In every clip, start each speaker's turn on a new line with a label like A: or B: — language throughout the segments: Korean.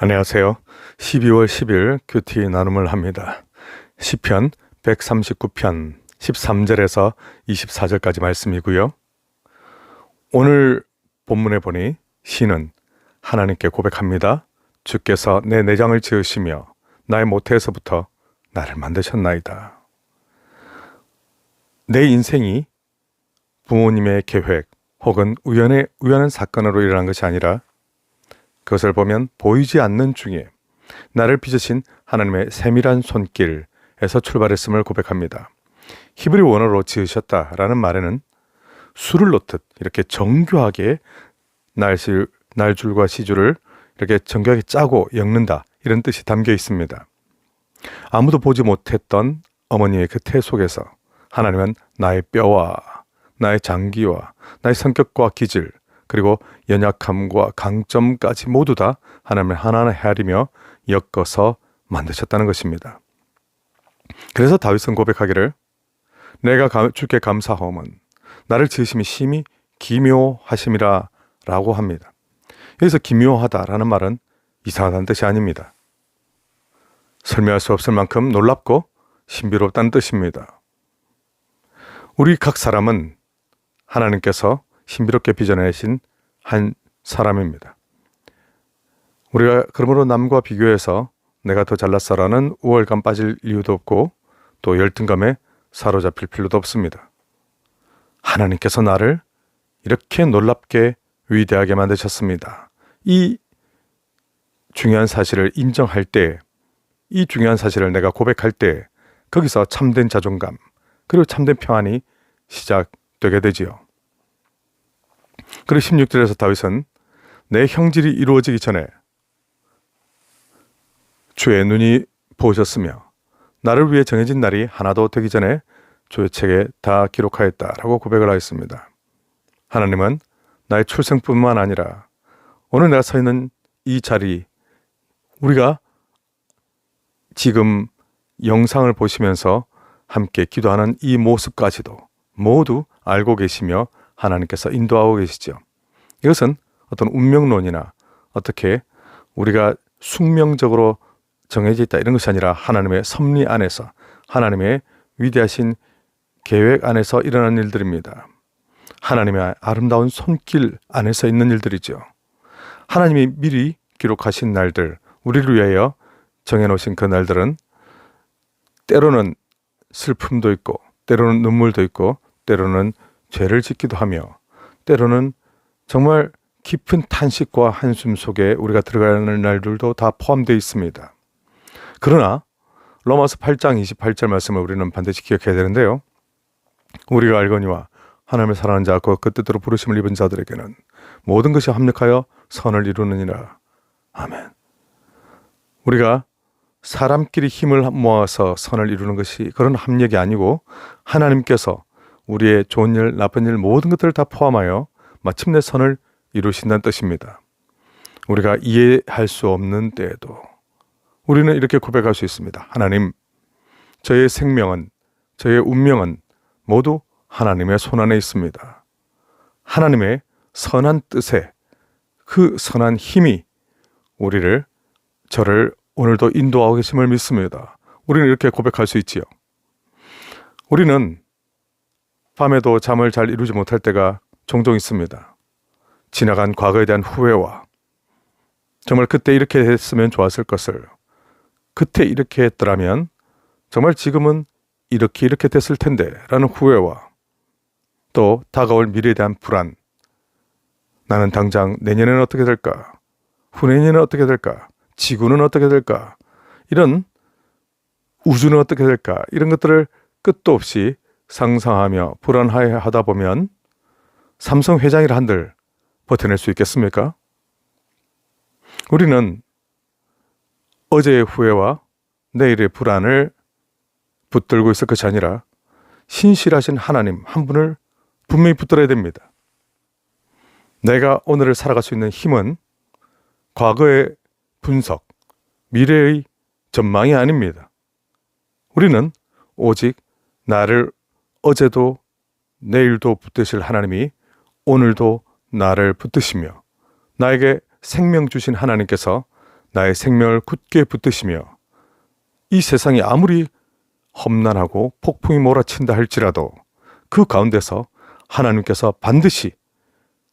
A: 안녕하세요. 12월 10일 큐티 나눔을 합니다. 시편 139편 13절에서 24절까지 말씀이고요. 오늘 본문에 보니 시는 하나님께 고백합니다. 주께서 내 내장을 지으시며 나의 모태에서부터 나를 만드셨나이다. 내 인생이 부모님의 계획 혹은 우연한 사건으로 일어난 것이 아니라 그것을 보면 보이지 않는 중에 나를 빚으신 하나님의 세밀한 손길에서 출발했음을 고백합니다. 히브리 원어로 지으셨다라는 말에는 수를 놓듯 이렇게 정교하게 날줄과 시줄을 이렇게 정교하게 짜고 엮는다, 이런 뜻이 담겨 있습니다. 아무도 보지 못했던 어머니의 그 태 속에서 하나님은 나의 뼈와 나의 장기와 나의 성격과 기질, 그리고 연약함과 강점까지 모두 다 하나님을 하나하나 헤아리며 엮어서 만드셨다는 것입니다. 그래서 다윗은 고백하기를 내가 주께 감사하오면 나를 지으심이 심히 기묘하심이라 라고 합니다. 여기서 기묘하다라는 말은 이상하다는 뜻이 아닙니다. 설명할 수 없을 만큼 놀랍고 신비롭다는 뜻입니다. 우리 각 사람은 하나님께서 신비롭게 빚어내신 한 사람입니다. 우리가 그러므로 남과 비교해서 내가 더 잘났어라는 우월감 빠질 이유도 없고 또 열등감에 사로잡힐 필요도 없습니다. 하나님께서 나를 이렇게 놀랍게 위대하게 만드셨습니다. 이 중요한 사실을 인정할 때, 이 중요한 사실을 내가 고백할 때 거기서 참된 자존감 그리고 참된 평안이 시작되게 되지요. 그리고 16절에서 다윗은 내 형질이 이루어지기 전에 주의 눈이 보셨으며 나를 위해 정해진 날이 하나도 되기 전에 주의 책에 다 기록하였다라고 고백을 하였습니다. 하나님은 나의 출생뿐만 아니라 오늘 내가 서 있는 이 자리, 우리가 지금 영상을 보시면서 함께 기도하는 이 모습까지도 모두 알고 계시며 하나님께서 인도하고 계시죠. 이것은 어떤 운명론이나 어떻게 우리가 숙명적으로 정해져 있다 이런 것이 아니라 하나님의 섭리 안에서, 하나님의 위대하신 계획 안에서 일어난 일들입니다. 하나님의 아름다운 손길 안에서 있는 일들이죠. 하나님이 미리 기록하신 날들, 우리를 위하여 정해놓으신 그 날들은 때로는 슬픔도 있고 때로는 눈물도 있고 때로는 죄를 짓기도 하며 때로는 정말 깊은 탄식과 한숨 속에 우리가 들어가는 날들도 다 포함되어 있습니다. 그러나 로마서 8장 28절 말씀을 우리는 반드시 기억해야 되는데요. 우리가 알거니와 하나님을 사랑하는 자 그 뜻대로 부르심을 입은 자들에게는 모든 것이 합력하여 선을 이루느니라. 아멘. 우리가 사람끼리 힘을 모아서 선을 이루는 것이 그런 합력이 아니고 하나님께서 우리의 좋은 일, 나쁜 일 모든 것들을 다 포함하여 마침내 선을 이루신다는 뜻입니다. 우리가 이해할 수 없는 때에도 우리는 이렇게 고백할 수 있습니다. 하나님, 저의 생명은, 저의 운명은 모두 하나님의 손안에 있습니다. 하나님의 선한 뜻에 그 선한 힘이 저를 오늘도 인도하고 계심을 믿습니다. 우리는 이렇게 고백할 수 있지요. 우리는 밤에도 잠을 잘 이루지 못할 때가 종종 있습니다. 지나간 과거에 대한 후회와 정말 그때 이렇게 했으면 좋았을 것을, 그때 이렇게 했더라면 정말 지금은 이렇게 됐을 텐데 라는 후회와 또 다가올 미래에 대한 불안, 나는 당장 내년에는 어떻게 될까, 후내년에는 어떻게 될까, 지구는 어떻게 될까, 이런 우주는 어떻게 될까, 이런 것들을 끝도 없이 상상하며 불안하다 보면 삼성 회장이라 한들 버텨낼 수 있겠습니까? 우리는 어제의 후회와 내일의 불안을 붙들고 있을 것이 아니라 신실하신 하나님 한 분을 분명히 붙들어야 됩니다. 내가 오늘을 살아갈 수 있는 힘은 과거의 분석, 미래의 전망이 아닙니다. 우리는 오직 나를 어제도 내일도 붙드실 하나님이 오늘도 나를 붙드시며 나에게 생명 주신 하나님께서 나의 생명을 굳게 붙드시며 이 세상이 아무리 험난하고 폭풍이 몰아친다 할지라도 그 가운데서 하나님께서 반드시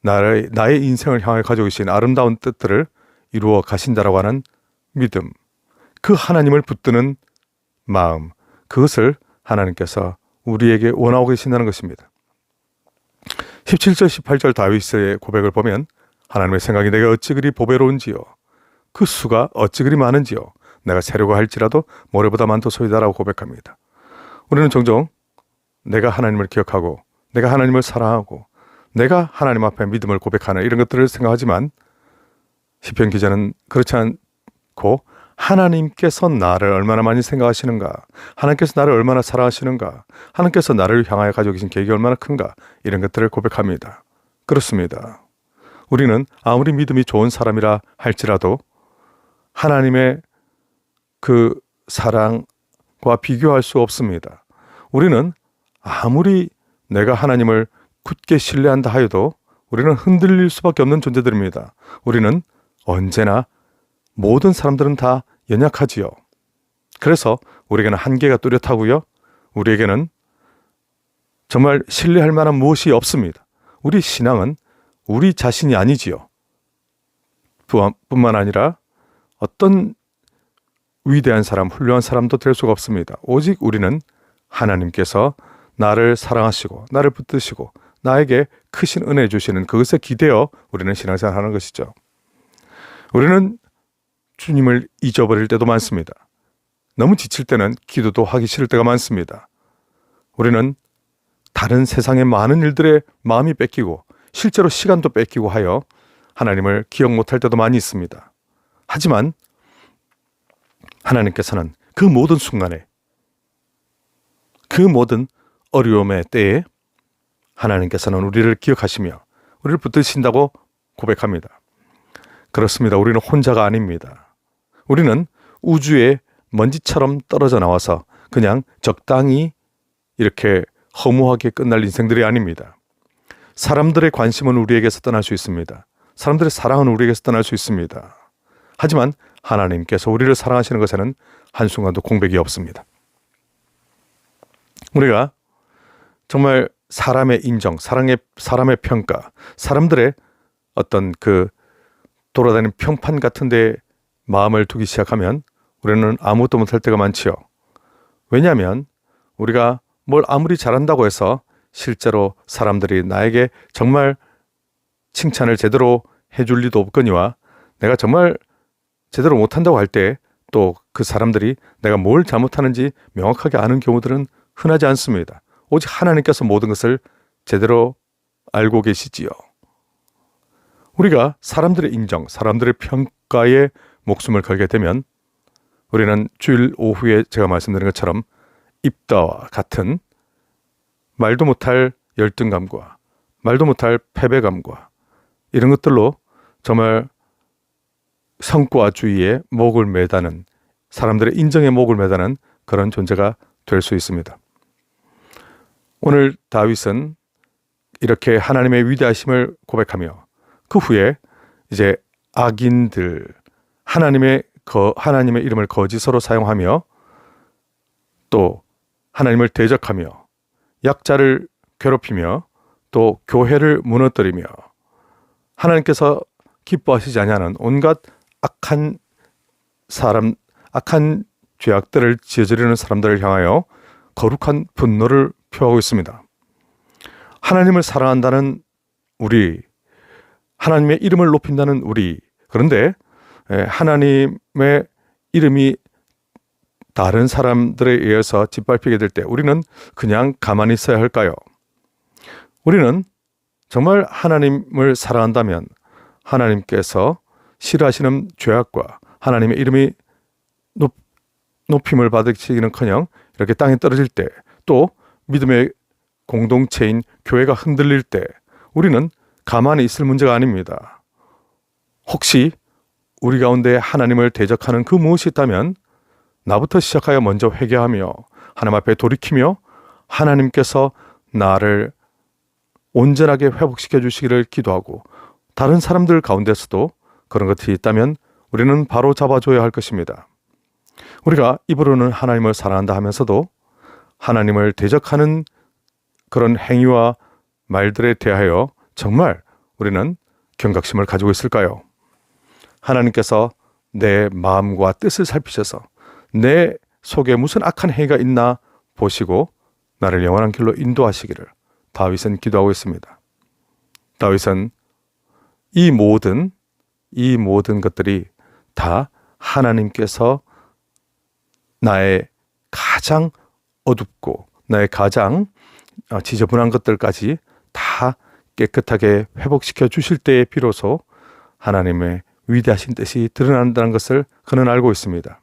A: 나의 인생을 향해 가지고 계신 아름다운 뜻들을 이루어 가신다라고 하는 믿음, 그 하나님을 붙드는 마음, 그것을 하나님께서 우리에게 원하고 계신다는 것입니다. 17절 18절 다윗의 고백을 보면 하나님의 생각이 내가 어찌 그리 보배로운지요, 그 수가 어찌 그리 많은지요, 내가 세려고 할지라도 모래보다 많도소이다라고 고백합니다. 우리는 종종 내가 하나님을 기억하고 내가 하나님을 사랑하고 내가 하나님 앞에 믿음을 고백하는 이런 것들을 생각하지만 시편 기자는 그렇지 않고 하나님께서 나를 얼마나 많이 생각하시는가, 하나님께서 나를 얼마나 사랑하시는가, 하나님께서 나를 향하여 가지고 계신 계획이 얼마나 큰가, 이런 것들을 고백합니다. 그렇습니다. 우리는 아무리 믿음이 좋은 사람이라 할지라도 하나님의 그 사랑과 비교할 수 없습니다. 우리는 아무리 내가 하나님을 굳게 신뢰한다 하여도 우리는 흔들릴 수밖에 없는 존재들입니다. 우리는 언제나 모든 사람들은 다 연약하지요. 그래서 우리에게는 한계가 뚜렷하고요, 우리에게는 정말 신뢰할 만한 무엇이 없습니다. 우리 신앙은 우리 자신이 아니지요. 뿐만 아니라 어떤 위대한 사람, 훌륭한 사람도 될 수가 없습니다. 오직 우리는 하나님께서 나를 사랑하시고 나를 붙드시고 나에게 크신 은혜 주시는 그것에 기대어 우리는 신앙생활을 하는 것이죠. 우리는 주님을 잊어버릴 때도 많습니다. 너무 지칠 때는 기도도 하기 싫을 때가 많습니다. 우리는 다른 세상의 많은 일들에 마음이 뺏기고 실제로 시간도 뺏기고 하여 하나님을 기억 못할 때도 많이 있습니다. 하지만 하나님께서는 그 모든 순간에, 그 모든 어려움의 때에 하나님께서는 우리를 기억하시며 우리를 붙드신다고 고백합니다. 그렇습니다. 우리는 혼자가 아닙니다. 우리는 우주의 먼지처럼 떨어져 나와서 그냥 적당히 이렇게 허무하게 끝날 인생들이 아닙니다. 사람들의 관심은 우리에게서 떠날 수 있습니다. 사람들의 사랑은 우리에게서 떠날 수 있습니다. 하지만 하나님께서 우리를 사랑하시는 것에는 한순간도 공백이 없습니다. 우리가 정말 사람의 인정, 사람의 평가, 사람들의 어떤 그 돌아다니는 평판 같은 데 마음을 두기 시작하면 우리는 아무것도 못할 때가 많지요. 왜냐하면 우리가 뭘 아무리 잘한다고 해서 실제로 사람들이 나에게 정말 칭찬을 제대로 해줄 리도 없거니와 내가 정말 제대로 못한다고 할 때 또 그 사람들이 내가 뭘 잘못하는지 명확하게 아는 경우들은 흔하지 않습니다. 오직 하나님께서 모든 것을 제대로 알고 계시지요. 우리가 사람들의 인정, 사람들의 평가에 목숨을 걸게 되면 우리는 주일 오후에 제가 말씀드린 것처럼 입다와 같은 말도 못할 열등감과 말도 못할 패배감과 이런 것들로 정말 성과주의에 목을 매다는, 사람들의 인정에 목을 매다는 그런 존재가 될 수 있습니다. 오늘 다윗은 이렇게 하나님의 위대하심을 고백하며 그 후에 이제 악인들, 하나님의 이름을 거짓으로 사용하며 또 하나님을 대적하며 약자를 괴롭히며 또 교회를 무너뜨리며 하나님께서 기뻐하시지 아니하는 온갖 악한 죄악들을 저지르는 사람들을 향하여 거룩한 분노를 표하고 있습니다. 하나님을 사랑한다는 우리, 하나님의 이름을 높인다는 우리, 그런데 하나님의 이름이 다른 사람들에 의해서 짓밟히게 될 때 우리는 그냥 가만히 있어야 할까요? 우리는 정말 하나님을 사랑한다면 하나님께서 싫어하시는 죄악과 하나님의 이름이 높임을 받으시기는커녕 이렇게 땅에 떨어질 때, 또 믿음의 공동체인 교회가 흔들릴 때 우리는 가만히 있을 문제가 아닙니다. 혹시 우리 가운데 하나님을 대적하는 그 무엇이 있다면 나부터 시작하여 먼저 회개하며 하나님 앞에 돌이키며 하나님께서 나를 온전하게 회복시켜 주시기를 기도하고, 다른 사람들 가운데서도 그런 것이 있다면 우리는 바로 잡아줘야 할 것입니다. 우리가 입으로는 하나님을 사랑한다 하면서도 하나님을 대적하는 그런 행위와 말들에 대하여 정말 우리는 경각심을 가지고 있을까요? 하나님께서 내 마음과 뜻을 살피셔서 내 속에 무슨 악한 행위가 있나 보시고 나를 영원한 길로 인도하시기를 다윗은 기도하고 있습니다. 다윗은 이 모든 것들이 다 하나님께서 나의 가장 어둡고 나의 가장 지저분한 것들까지 다 깨끗하게 회복시켜 주실 때에 비로소 하나님의 위대하신 뜻이 드러난다는 것을 그는 알고 있습니다.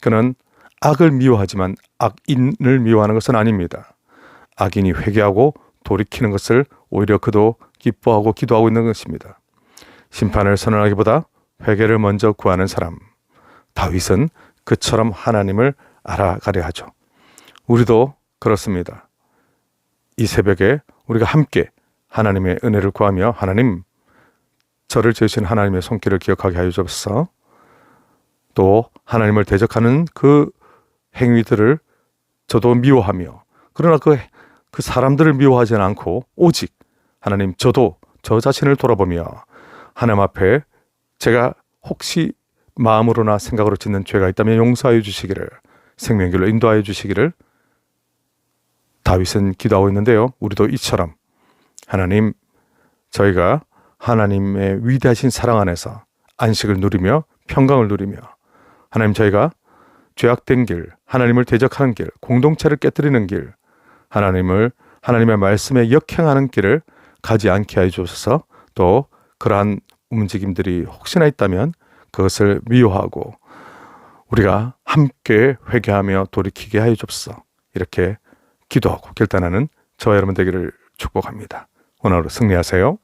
A: 그는 악을 미워하지만 악인을 미워하는 것은 아닙니다. 악인이 회개하고 돌이키는 것을 오히려 그도 기뻐하고 기도하고 있는 것입니다. 심판을 선언하기보다 회개를 먼저 구하는 사람, 다윗은 그처럼 하나님을 알아가려 하죠. 우리도 그렇습니다. 이 새벽에 우리가 함께 하나님의 은혜를 구하며 하나님, 저를 지으신 하나님의 손길을 기억하게 하여 주옵소서. 또 하나님을 대적하는 그 행위들을 저도 미워하며, 그러나 그 사람들을 미워하지는 않고 오직 하나님, 저도 저 자신을 돌아보며 하나님 앞에 제가 혹시 마음으로나 생각으로 짓는 죄가 있다면 용서하여 주시기를, 생명길로 인도하여 주시기를 다윗은 기도하고 있는데요. 우리도 이처럼 하나님, 저희가 하나님의 위대하신 사랑 안에서 안식을 누리며 평강을 누리며, 하나님, 저희가 죄악된 길, 하나님을 대적하는 길, 공동체를 깨뜨리는 길, 하나님의 말씀에 역행하는 길을 가지 않게 하여 주셔서, 또 그러한 움직임들이 혹시나 있다면 그것을 미워하고 우리가 함께 회개하며 돌이키게 하여 주옵소서. 이렇게 기도하고 결단하는 저와 여러분 되기를 축복합니다. 오늘 하루 승리하세요.